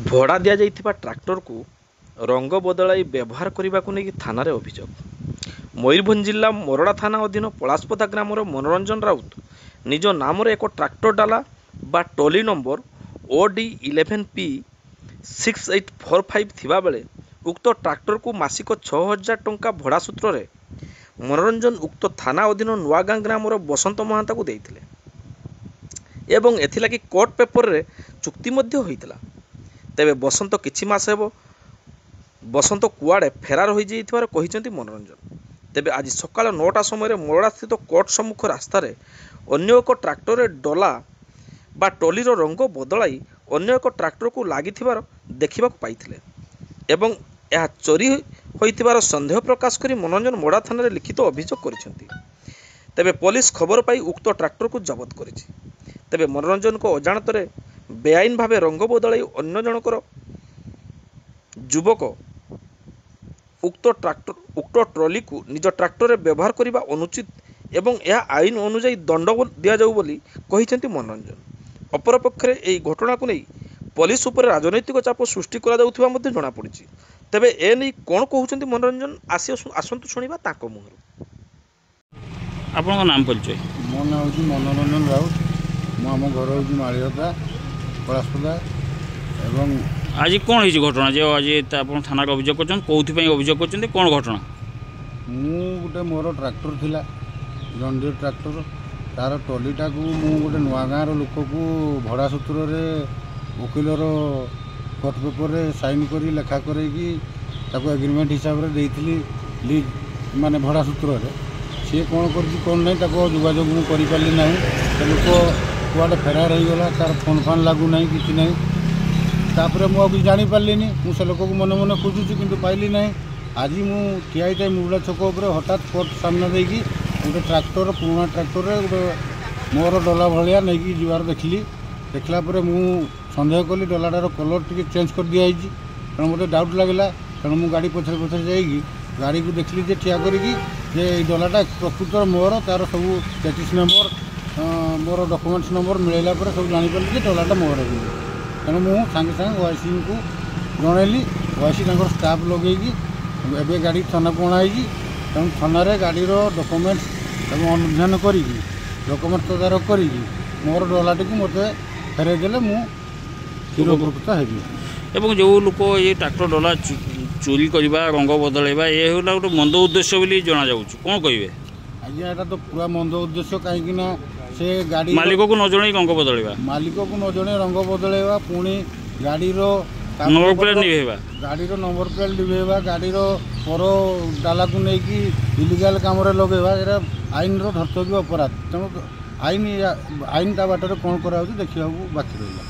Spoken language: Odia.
ଭଡ଼ା ଦିଆଯାଇଥିବା ଟ୍ରାକ୍ଟରକୁ ରଙ୍ଗ ବଦଳାଇ ବ୍ୟବହାର କରିବାକୁ ନେଇ ଥାନାରେ ଅଭିଯୋଗ। ମୟୂରଭଞ୍ଜ ଜିଲ୍ଲା ମୋରଡ଼ା ଥାନା ଅଧୀନ ପଳାଶପଦା ଗ୍ରାମର ମନୋରଞ୍ଜନ ରାଉତ ନିଜ ନାମରେ ଏକ ଟ୍ରାକ୍ଟର ଡାଲା ବା ଟଲି ନମ୍ବର OD11P6845 ଥିବାବେଳେ ଉକ୍ତ ଟ୍ରାକ୍ଟରକୁ ମାସିକ 6,000 ଟଙ୍କା ଭଡ଼ା ସୂତ୍ରରେ ମନୋରଞ୍ଜନ ଉକ୍ତ ଥାନା ଅଧୀନ ନୂଆଗାଁ ଗ୍ରାମର ବସନ୍ତ ମହାନ୍ତଙ୍କୁ ଦେଇଥିଲେ ଏବଂ ଏଥିଲାଗି କୋର୍ଟ ପେପରରେ ଚୁକ୍ତି ମଧ୍ୟ ହୋଇଥିଲା। ତେବେ ବସନ୍ତ କିଛି ମାସ ହେବ ବସନ୍ତ କୁଆଡ଼େ ଫେରାର ହୋଇଯାଇଥିବାର କହିଛନ୍ତି ମନୋରଞ୍ଜନ। ତେବେ ଆଜି ସକାଳ 9ଟା ସମୟରେ ମୋରଡ଼ାସ୍ଥିତ କୋର୍ଟ ସମ୍ମୁଖ ରାସ୍ତାରେ ଅନ୍ୟ ଏକ ଟ୍ରାକ୍ଟରରେ ଡଲା ବା ଟଲିର ରଙ୍ଗ ବଦଳାଇ ଅନ୍ୟ ଏକ ଟ୍ରାକ୍ଟରକୁ ଲାଗିଥିବାର ଦେଖିବାକୁ ପାଇଥିଲେ ଏବଂ ଏହା ଚୋରି ହୋଇଥିବାର ସନ୍ଦେହ ପ୍ରକାଶ କରି ମନୋରଞ୍ଜନ ମୋରଡ଼ା ଥାନାରେ ଲିଖିତ ଅଭିଯୋଗ କରିଛନ୍ତି। ତେବେ ପୋଲିସ ଖବର ପାଇ ଉକ୍ତ ଟ୍ରାକ୍ଟରକୁ ଜବତ କରିଛି। ତେବେ ମନୋରଞ୍ଜନଙ୍କ ଅଜାଣତରେ ବେଆଇନ ଭାବେ ରଙ୍ଗ ବଦଳାଇ ଅନ୍ୟ ଜଣକର ଯୁବକ ଉକ୍ତ ଟ୍ରଲିକୁ ନିଜ ଟ୍ରାକ୍ଟରରେ ବ୍ୟବହାର କରିବା ଅନୁଚିତ ଏବଂ ଏହା ଆଇନ ଅନୁଯାୟୀ ଦଣ୍ଡ ଦିଆଯାଉ ବୋଲି କହିଛନ୍ତି ମନୋରଞ୍ଜନ। ଅପରପକ୍ଷରେ ଏହି ଘଟଣାକୁ ନେଇ ପୋଲିସ ଉପରେ ରାଜନୈତିକ ଚାପ ସୃଷ୍ଟି କରାଯାଉଥିବା ମଧ୍ୟ ଜଣାପଡ଼ିଛି। ତେବେ ଏ ନେଇ କ'ଣ କହୁଛନ୍ତି ମନୋରଞ୍ଜନ ଆସନ୍ତୁ ଶୁଣିବା ତାଙ୍କ ମୁହଁରୁ। ଆପଣଙ୍କ ନାମ ପରିଚୟ? ମୋ ନାଁ ହେଉଛି ମନୋରଞ୍ଜନ ରାଉତ। ମୁଁ ଆମ ଘର ହେଉଛି ମାଳିହତା ପଳାଶପଦା। ଏବଂ ଆଜି କ'ଣ ହେଇଛି ଘଟଣା ଯେ ଆଜି ଆପଣ ଥାନାରେ ଅଭିଯୋଗ କରିଛନ୍ତି? କେଉଁଥିପାଇଁ ଅଭିଯୋଗ କରିଛନ୍ତି? କ'ଣ ଘଟଣା? ମୁଁ ଗୋଟେ ମୋର ଟ୍ରାକ୍ଟର ଥିଲା ଜଣ୍ଡିୟର ଟ୍ରାକ୍ଟର, ତା'ର ଟଲିଟାକୁ ମୁଁ ଗୋଟେ ନୂଆ ଗାଁର ଲୋକକୁ ଭଡ଼ା ସୂତ୍ରରେ ଓକିଲର କୋର୍ଟ ପେପରରେ ସାଇନ୍ କରି ଲେଖା କରେଇକି ତାକୁ ଏଗ୍ରିମେଣ୍ଟ ହିସାବରେ ଦେଇଥିଲି ଲିଜ୍ ମାନେ ଭଡ଼ା ସୂତ୍ରରେ। ସିଏ କ'ଣ କରିଛି କ'ଣ ନାହିଁ ତାକୁ ଯୋଗାଯୋଗ ମୁଁ କରିପାରିଲି ନାହିଁ। ସେ ଲୋକ କୁଆଡ଼େ ଫେରାର ହୋଇଗଲା, ତା'ର ଫୋନ୍ ଫାନ୍ ଲାଗୁନାହିଁ, କିଛି ନାହିଁ। ତାପରେ ମୁଁ ଆଉ କିଛି ଜାଣିପାରିଲିନି। ମୁଁ ସେ ଲୋକକୁ ମନେ ମନେ ଖୋଜୁଛି କିନ୍ତୁ ପାଇଲି ନାହିଁ। ଆଜି ମୁଁ ଠିଆ ହେଇଥାଏ ମୁରୁଡ଼ା ଛକ ଉପରେ, ହଠାତ୍ କୋର୍ଟ ସାମ୍ନା ଦେଇକି ଗୋଟେ ଟ୍ରାକ୍ଟର ପୁରୁଣା ଟ୍ରାକ୍ଟରରେ ଗୋଟେ ମୋର ଡଲା ଭଳିଆ ନେଇକି ଯିବାର ଦେଖିଲି। ଦେଖିଲା ପରେ ମୁଁ ସନ୍ଦେହ କଲି ଡଲାଟାର କଲର୍ ଟିକେ ଚେଞ୍ଜ କରିଦିଆଯାଇଛି। ତେଣୁ ମୋତେ ଡାଉଟ୍ ଲାଗିଲା। ତେଣୁ ମୁଁ ଗାଡ଼ି ପଛରେ ପଛରେ ଯାଇକି ଗାଡ଼ିକୁ ଦେଖିଲି ଯେ ଠିଆ କରିକି ଯେ ଏଇ ଡଲାଟା ପ୍ରକୃତର ମୋର, ତା'ର ସବୁ ଷ୍ଟାଟିସ୍ ନମ୍ବର ମୋର ଡକୁମେଣ୍ଟସ୍ ନମ୍ବର ମିଳାଇଲା ପରେ ସବୁ ଜାଣିପାରିଲି ଯେ ଡଲାଟା ମୋର ବୋଲି। ତେଣୁ ମୁଁ ସାଙ୍ଗେ ସାଙ୍ଗେ OICଙ୍କୁ ଜଣାଇଲି। OIC ତାଙ୍କର ଷ୍ଟାଫ୍ ଲଗେଇକି ଏବେ ଗାଡ଼ି ଥାନାକୁ ଅଣାହେଇଛି। ତେଣୁ ଥାନାରେ ଗାଡ଼ିର ଡକୁମେଣ୍ଟସ୍ ଏବଂ ଅନୁଧ୍ୟାନ କରିକି ଡକୁମେଣ୍ଟ ତଦାରଖ କରିକି ମୋର ଡଲାଟିକୁ ମୋତେ ଫେରାଇ ଦେଲେ ମୁଁ ଚିରୋପକୃତ ହେବି। ଏବଂ ଯେଉଁ ଲୋକ ଏ ଟ୍ରାକ୍ଟର ଡଲା ଚୋରି କରିବା, ରଙ୍ଗ ବଦଳାଇବା, ଏ ହେଲା ଗୋଟେ ମନ୍ଦ ଉଦ୍ଦେଶ୍ୟ ବୋଲି ଜଣାଯାଉଛି, କ'ଣ କହିବେ? ଆଜ୍ଞା, ଏଇଟା ତ ପୁରା ମନ୍ଦ ଉଦ୍ଦେଶ୍ୟ। କାହିଁକିନା ସେ ଗାଡ଼ି ମାଲିକକୁ ନ ଜଣାଇ ରଙ୍ଗ ବଦଳାଇବା, ମାଲିକକୁ ନ ଜଣାଇ ରଙ୍ଗ ବଦଳାଇବା, ପୁଣି ଗାଡ଼ିର ନମ୍ବର ପ୍ଲେଟ୍ ନିଭେଇବା, ଗାଡ଼ିର ନମ୍ବର ପ୍ଲେଟ୍ ଲିଭେଇବା, ଗାଡ଼ିର ପର ଡାଲାକୁ ନେଇକି ଇଲିଗାଲ୍ କାମରେ ଲଗାଇବା, ଏଇଟା ଆଇନର ଧର୍ତ୍ତବ୍ୟ ଅପରାଧ। ତେଣୁ ଆଇନ ତା ବାଟରେ କ'ଣ କରାହେଉଛି ଦେଖିବାକୁ ବାକି ରହିଲା।